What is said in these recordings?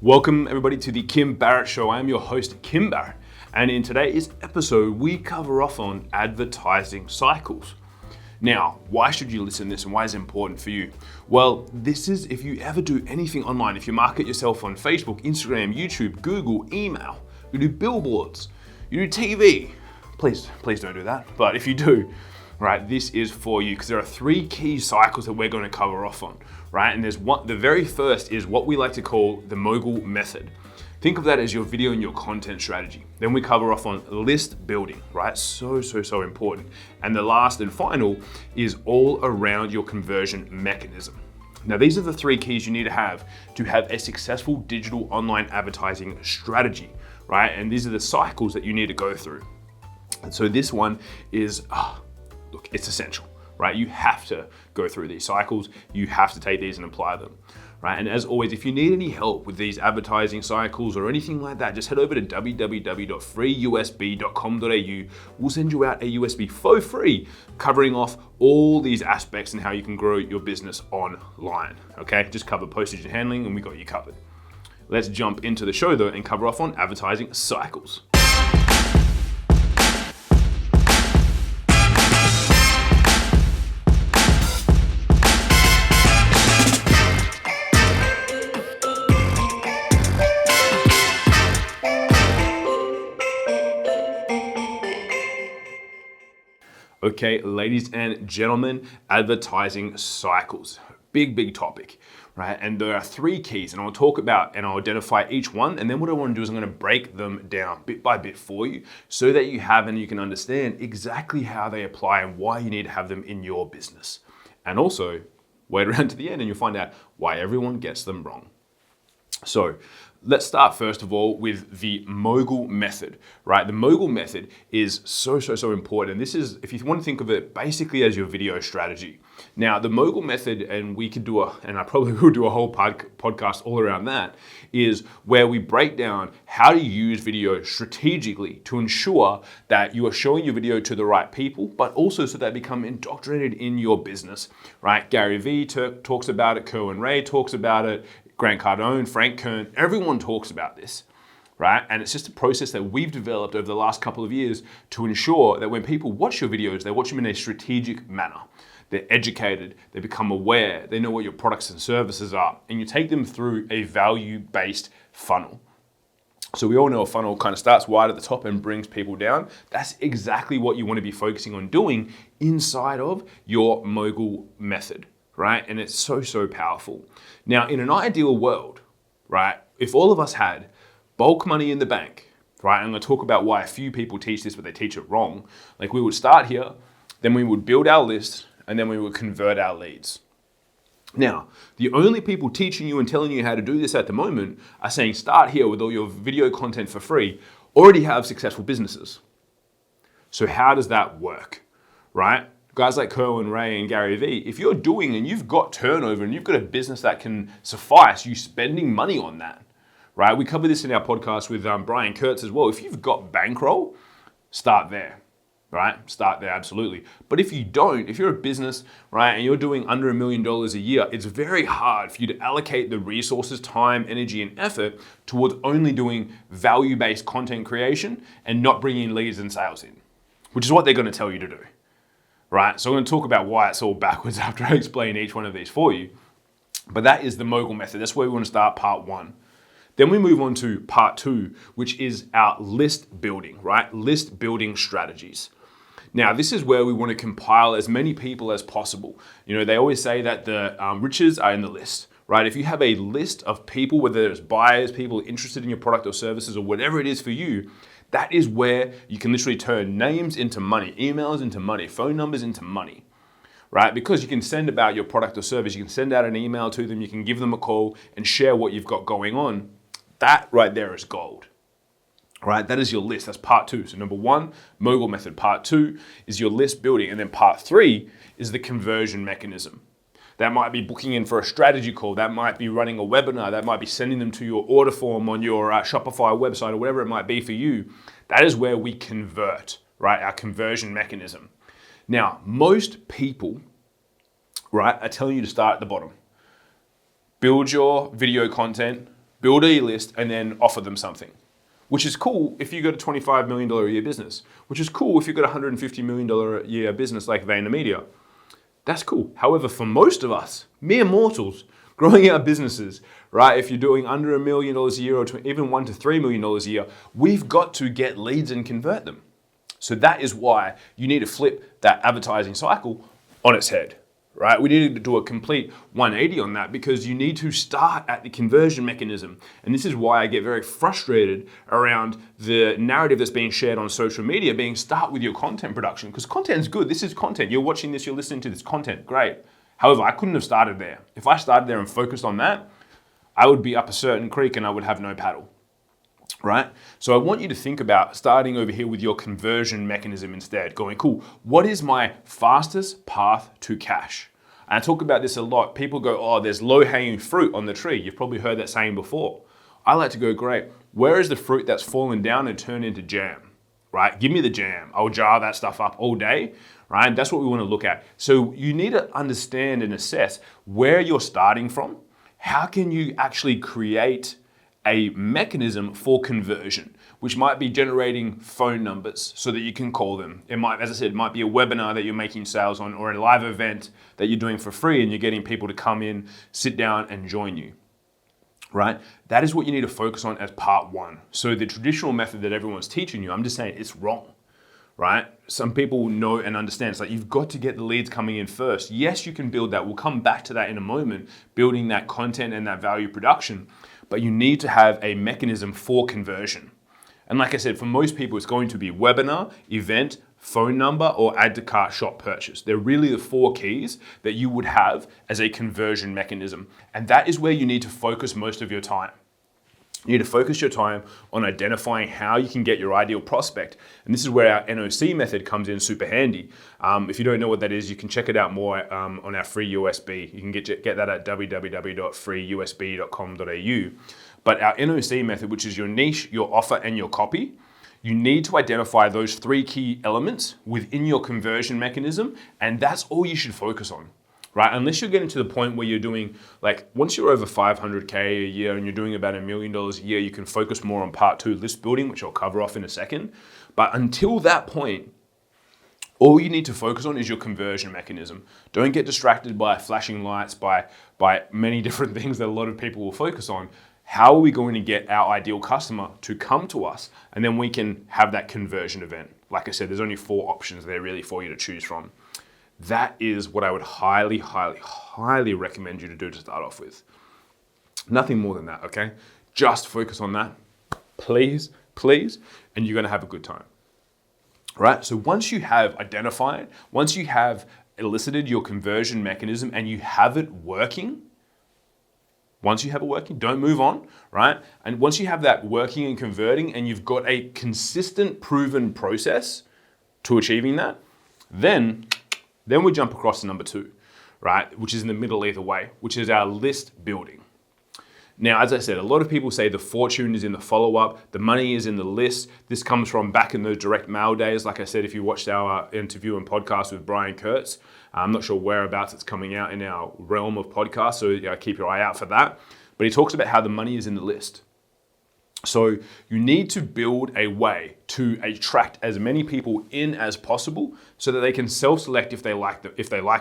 Welcome everybody to the Kim Barrett Show. I am your host, Kim Barrett, and in today's episode, we cover off on advertising cycles. Now, why should you listen to this and why is it important for you? Well, this is if you ever do anything online, if you market yourself on Facebook, Instagram, YouTube, Google, email, you do billboards, you do TV, please don't do that. But if you do, right, this is for you because there are three key cycles that we're going to cover off on, right? And there's one, the very first is what we like to call the Mogul Method. Think of that as your video and your content strategy. Then we cover off on list building, right? So important. And the last and final is all around your conversion mechanism. Now, these are the three keys you need to have a successful digital online advertising strategy, right? And these are the cycles that you need to go through. And so this one is, look, it's essential, right? You have to go through these cycles. You have to take these and apply them, right? And as always, if you need any help with these advertising cycles or anything like that, just head over to www.freeusb.com.au. We'll send you out a USB for free, covering off all these aspects and how you can grow your business online, okay? Just cover postage and handling and we got you covered. Let's jump into the show though and cover off on advertising cycles. Okay, ladies and gentlemen, advertising cycles. Big topic, right? And there are three keys and I'll talk about and I'll identify each one. And then what I want to do is I'm going to break them down bit by bit for you so that you have and you can understand exactly how they apply and why you need to have them in your business. And also, wait around to the end and you'll find out why everyone gets them wrong. So let's start first of all with the Mogul Method, right? The Mogul Method is so important. And this is, if you want to think of it basically as your video strategy. Now, the Mogul Method, and we could do and I probably will do a whole podcast all around that, is where we break down how to use video strategically to ensure that you are showing your video to the right people, but also so they become indoctrinated in your business, right? Gary Vee talks about it, Kerwin Ray talks about it, Grant Cardone, Frank Kern, everyone talks about this, right? And it's just a process that we've developed over the last couple of years to ensure that when people watch your videos, they watch them in a strategic manner. They're educated, they become aware, they know what your products and services are, and you take them through a value-based funnel. So we all know a funnel kind of starts wide at the top and brings people down. That's exactly what you want to be focusing on doing inside of your Mogul Method, right? And it's so powerful. Now, in an ideal world, right, if all of us had bulk money in the bank, right, I'm going to talk about why a few people teach this, but they teach it wrong. Like we would start here, then we would build our list, and then we would convert our leads. Now, the only people teaching you and telling you how to do this at the moment are saying start here with all your video content for free, already have successful businesses. So how does that work, right? Guys like Kerwin Ray and Gary Vee, if you're doing and you've got turnover and you've got a business that can suffice you spending money on that, right? We cover this in our podcast with Brian Kurtz as well. If you've got bankroll, start there, right? Start there, absolutely. But if you don't, if you're a business, right, and you're doing under $1 million a year, it's very hard for you to allocate the resources, time, energy, and effort towards only doing value-based content creation and not bringing leads and sales in, which is what they're going to tell you to do. Right, so I'm going to talk about why it's all backwards after I explain each one of these for you. But that is the Mogul Method. That's where we want to start part one. Then we move on to part two, which is our list building, right? List building strategies. Now, this is where we want to compile as many people as possible. You know, they always say that the riches are in the list, right? If you have a list of people, whether it's buyers, people interested in your product or services or whatever it is for you, that is where you can literally turn names into money, emails into money, phone numbers into money, right? Because you can send about your product or service, you can send out an email to them, you can give them a call and share what you've got going on. That right there is gold, right? That is your list. That's part two. So number one, Mogul Method. Part two is your list building. And then part three is the conversion mechanism. That might be booking in for a strategy call. That might be running a webinar. That might be sending them to your order form on your Shopify website or whatever it might be for you. That is where we convert, right? Our conversion mechanism. Now, most people, right, are telling you to start at the bottom. Build your video content, build a list, and then offer them something. Which is cool if you got a $25 million a year business, which is cool if you've got a $150 million a year business like VaynerMedia. That's cool. However, for most of us, mere mortals, growing our businesses, right? If you're doing under $1 million a year or even $1 to $3 million a year, we've got to get leads and convert them. So that is why you need to flip that advertising cycle on its head. Right? We need to do a complete 180 on that because you need to start at the conversion mechanism. And this is why I get very frustrated around the narrative that's being shared on social media being start with your content production, because content is good. This is content. You're watching this, you're listening to this content. Great. However, I couldn't have started there. If I started there and focused on that, I would be up a certain creek and I would have no paddle. Right? So I want you to think about starting over here with your conversion mechanism instead, going, cool, what is my fastest path to cash? And I talk about this a lot. People go, oh, there's low-hanging fruit on the tree. You've probably heard that saying before. I like to go, great, where is the fruit that's fallen down and turned into jam? Right? Give me the jam. I'll jar that stuff up all day. Right? And that's what we want to look at. So you need to understand and assess where you're starting from. How can you actually create a mechanism for conversion, which might be generating phone numbers so that you can call them. It might, as I said, it might be a webinar that you're making sales on or a live event that you're doing for free and you're getting people to come in, sit down and join you, right? That is what you need to focus on as part one. So the traditional method that everyone's teaching you, I'm just saying it's wrong, right? Some people know and understand. It's like you've got to get the leads coming in first. Yes, you can build that. We'll come back to that in a moment, building that content and that value production. But you need to have a mechanism for conversion. And like I said, for most people, it's going to be webinar, event, phone number, or add to cart shop purchase. They're really the 4 keys that you would have as a conversion mechanism. And that is where you need to focus most of your time. You need to focus your time on identifying how you can get your ideal prospect. And this is where our NOC method comes in super handy. If you don't know what that is, you can check it out more on our free USB. You can get that at www.freeusb.com.au. But our NOC method, which is your niche, your offer, and your copy, you need to identify those 3 key elements within your conversion mechanism. And that's all you should focus on. Right? Unless you're getting to the point where you're doing, like, once you're over 500K a year and you're doing about $1 million a year, you can focus more on part 2 list building, which I'll cover off in a second. But until that point, all you need to focus on is your conversion mechanism. Don't get distracted by flashing lights, by many different things that a lot of people will focus on. How are we going to get our ideal customer to come to us? And then we can have that conversion event. Like I said, there's only 4 options there really for you to choose from. That is what I would highly, highly, highly recommend you to do to start off with. Nothing more than that, okay? Just focus on that, please, please, and you're gonna have a good time, right? So once you have identified, once you have elicited your conversion mechanism and you have it working, don't move on, right? And once you have that working and converting and you've got a consistent, proven process to achieving that, then we jump across to number 2, right? Which is in the middle either way, which is our list building. Now, as I said, a lot of people say the fortune is in the follow-up, the money is in the list. This comes from back in those direct mail days. Like I said, if you watched our interview and podcast with Brian Kurtz, I'm not sure whereabouts it's coming out in our realm of podcasts, so keep your eye out for that. But he talks about how the money is in the list. So you need to build a way to attract as many people in as possible so that they can self-select if they like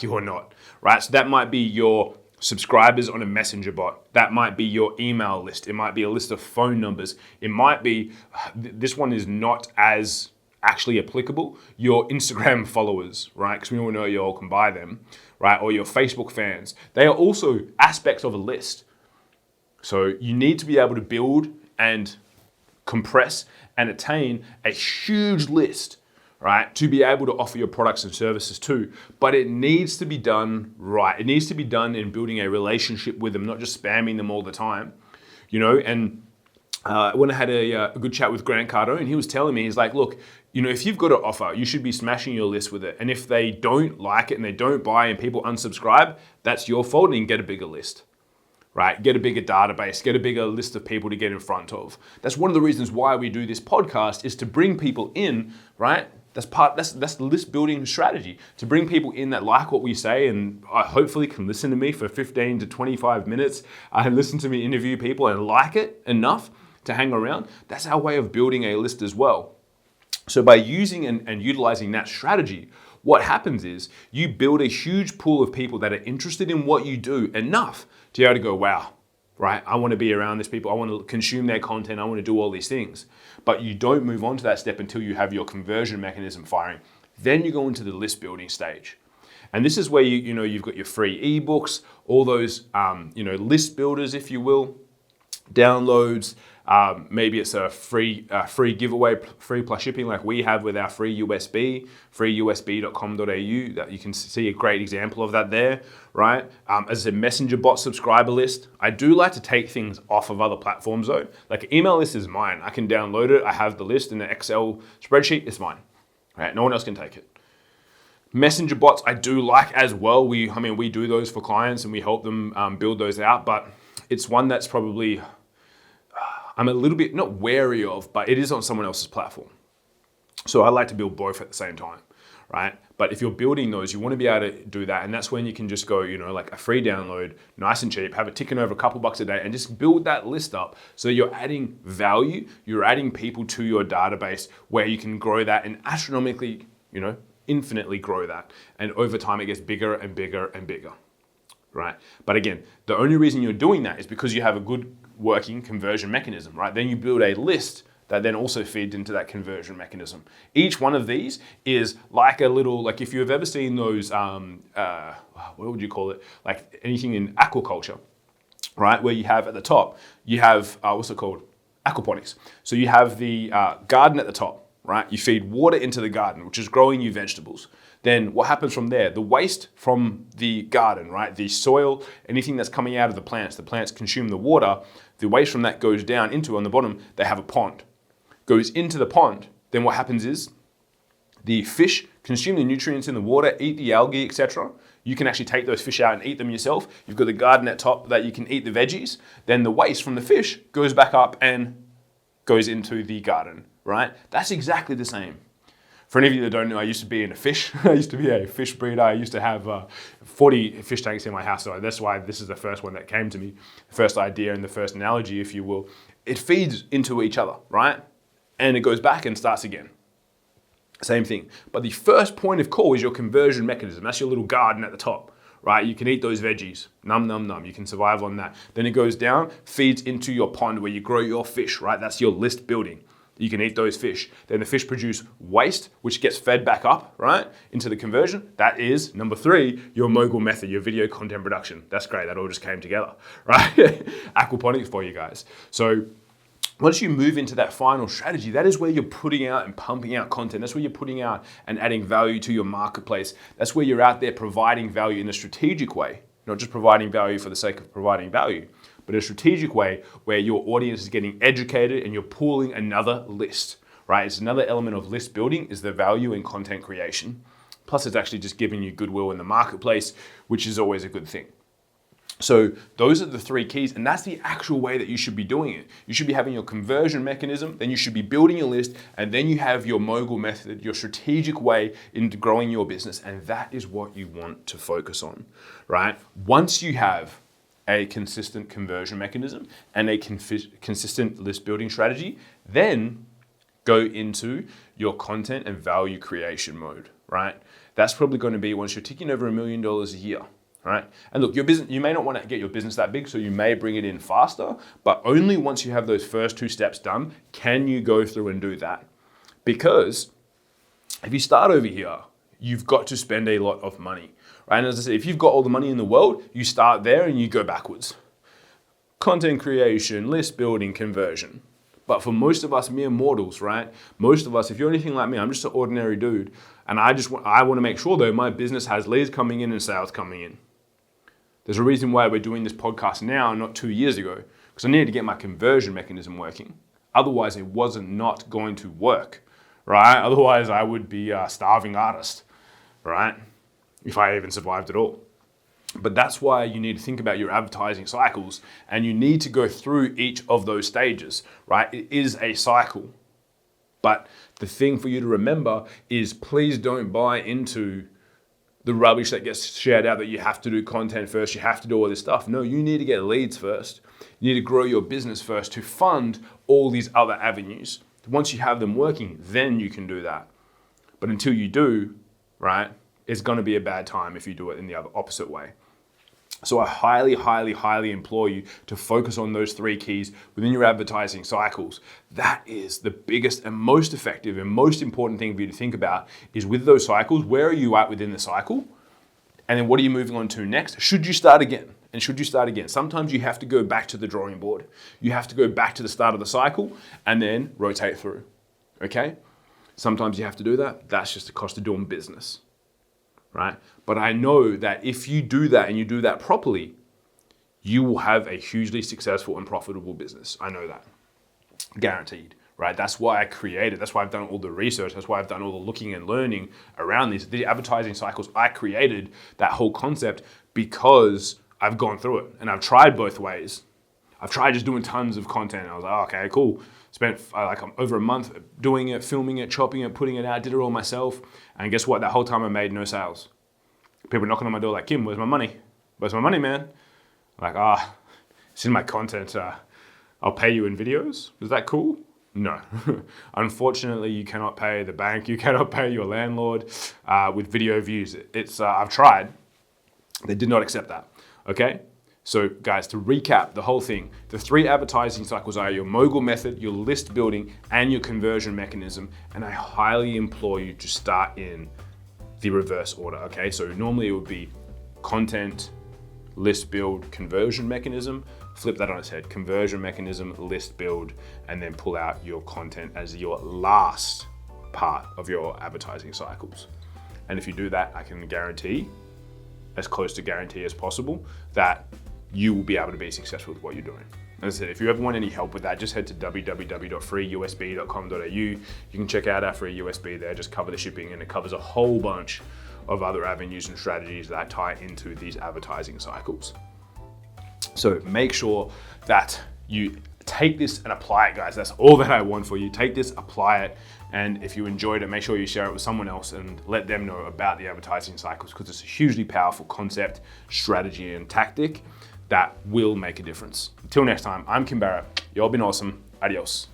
you or not, right? So that might be your subscribers on a messenger bot. That might be your email list. It might be a list of phone numbers. It might be, this one is not as actually applicable, your Instagram followers, right? Because we all know you all can buy them, right? Or your Facebook fans. They are also aspects of a list. So you need to be able to build and compress and attain a huge list, right, to be able to offer your products and services to. But it needs to be done right. It needs to be done in building a relationship with them, not just spamming them all the time, And when I had a good chat with Grant Cardone, he was telling me, he's like, look, if you've got an offer, you should be smashing your list with it. And if they don't like it and they don't buy and people unsubscribe, that's your fault, and you can get a bigger list. Right? Get a bigger database, get a bigger list of people to get in front of. That's one of the reasons why we do this podcast, is to bring people in, right? That's the list building strategy, to bring people in that like what we say and hopefully can listen to me for 15 to 25 minutes and listen to me interview people and like it enough to hang around. That's our way of building a list as well. So by using and utilizing that strategy, what happens is you build a huge pool of people that are interested in what you do enough to be able to go, wow, right? I want to be around these people. I want to consume their content. I want to do all these things. But you don't move on to that step until you have your conversion mechanism firing. Then you go into the list building stage. And this is where you've got your free ebooks, all those list builders, if you will, downloads. Maybe it's a free giveaway, free plus shipping like we have with our free USB, freeusb.com.au. That you can see a great example of that there, right? As I said, messenger bot subscriber list. I do like to take things off of other platforms though. Like an email list is mine. I can download it. I have the list in an Excel spreadsheet. It's mine, right? No one else can take it. Messenger bots I do like as well. We do those for clients and we help them build those out, but it's one that's probably I'm a little bit not wary of, but it is on someone else's platform. So I like to build both at the same time, right? But if you're building those, you want to be able to do that. And that's when you can just go, like a free download, nice and cheap, have it ticking over a couple bucks a day and just build that list up. So you're adding value, you're adding people to your database where you can grow that and astronomically, infinitely grow that. And over time, it gets bigger and bigger and bigger, right? But again, the only reason you're doing that is because you have a good working conversion mechanism, right? Then you build a list that then also feeds into that conversion mechanism. Each one of these is like a little, like if you've ever seen those, what would you call it? Like anything in aquaculture, right? Where you have at the top, you have, what's it called? Aquaponics. So you have the garden at the top, right? You feed water into the garden, which is growing you vegetables. Then what happens from there? The waste from the garden, right? The soil, anything that's coming out of the plants consume the water. The waste from that goes down into, on the bottom, they have a pond. Goes into the pond. Then what happens is the fish consume the nutrients in the water, eat the algae, etc. You can actually take those fish out and eat them yourself. You've got the garden at top that you can eat the veggies. Then the waste from the fish goes back up and goes into the garden, right? That's exactly the same. For any of you that don't know, I used to be in a fish. I used to be a fish breeder. I used to have 40 fish tanks in my house. So that's why this is the first one that came to me, the first idea and the first analogy, if you will. It feeds into each other, right? And it goes back and starts again. Same thing. But the first point of call is your conversion mechanism. That's your little garden at the top, right? You can eat those veggies. Num, num, num. You can survive on that. Then it goes down, feeds into your pond where you grow your fish, right? That's your list building. You can eat those fish. Then the fish produce waste, which gets fed back up, right, into the conversion. That is, number 3, your Mogul Method, your video content production. That's great. That all just came together, right? Aquaponics for you guys. So once you move into that final strategy, that is where you're putting out and pumping out content. That's where you're putting out and adding value to your marketplace. That's where you're out there providing value in a strategic way, not just providing value for the sake of providing value, but a strategic way where your audience is getting educated and you're pooling another list, right? It's another element of list building is the value in content creation. Plus it's actually just giving you goodwill in the marketplace, which is always a good thing. So those are the 3 keys, and that's the actual way that you should be doing it. You should be having your conversion mechanism, then you should be building your list, and then you have your Mogul Method, your strategic way into growing your business, and that is what you want to focus on, right? Once you have a consistent conversion mechanism and a consistent list building strategy, then go into your content and value creation mode, right? That's probably going to be once you're ticking over $1 million a year, right? And look, your business, you may not want to get your business that big, so you may bring it in faster, but only once you have those first 2 steps done can you go through and do that. Because if you start over here, you've got to spend a lot of money. Right? And as I said, if you've got all the money in the world, you start there and you go backwards. Content creation, list building, conversion. But for most of us mere mortals, right? Most of us, if you're anything like me, I'm just an ordinary dude. And I want to make sure though, my business has leads coming in and sales coming in. There's a reason why we're doing this podcast now, not 2 years ago, because I needed to get my conversion mechanism working. Otherwise, it wasn't not going to work, right? Otherwise, I would be a starving artist, right? If I even survived at all. But that's why you need to think about your advertising cycles, and you need to go through each of those stages, right? It is a cycle. But the thing for you to remember is please don't buy into the rubbish that gets shared out that you have to do content first, you have to do all this stuff. No, you need to get leads first. You need to grow your business first to fund all these other avenues. Once you have them working, then you can do that. But until you do, right, it's going to be a bad time if you do it in the other opposite way. So I highly, highly, highly implore you to focus on those 3 keys within your advertising cycles. That is the biggest and most effective and most important thing for you to think about is with those cycles, where are you at within the cycle? And then what are you moving on to next? Should you start again? And should you start again? Sometimes you have to go back to the drawing board. You have to go back to the start of the cycle and then rotate through, okay? Sometimes you have to do that. That's just the cost of doing business, right? But I know that if you do that and you do that properly, you will have a hugely successful and profitable business. I know that, guaranteed, right? That's why I created, that's why I've done all the research, that's why I've done all the looking and learning around these. The advertising cycles, I created that whole concept because I've gone through it and I've tried both ways. I've tried just doing tons of content. I was like, oh, okay, cool. Spent over a month doing it, filming it, chopping it, putting it out, did it all myself. And guess what? That whole time I made no sales. People knocking on my door like, Kim, where's my money? Where's my money, man? I'm like, it's in my content. I'll pay you in videos. Is that cool? No. Unfortunately, you cannot pay the bank. You cannot pay your landlord with video views. I've tried. They did not accept that. Okay? So guys, to recap the whole thing, the 3 advertising cycles are your Mogul Method, your list building, and your conversion mechanism. And I highly implore you to start in the reverse order, okay? So normally it would be content, list build, conversion mechanism. Flip that on its head, conversion mechanism, list build, and then pull out your content as your last part of your advertising cycles. And if you do that, I can guarantee, as close to guarantee as possible, that you will be able to be successful with what you're doing. As I said, if you ever want any help with that, just head to www.freeusb.com.au. You can check out our free USB there, just cover the shipping, and it covers a whole bunch of other avenues and strategies that tie into these advertising cycles. So make sure that you take this and apply it, guys. That's all that I want for you. Take this, apply it, and if you enjoyed it, make sure you share it with someone else and let them know about the advertising cycles, because it's a hugely powerful concept, strategy, and tactic that will make a difference. Until next time, I'm Kim Barrett. Y'all been awesome. Adios.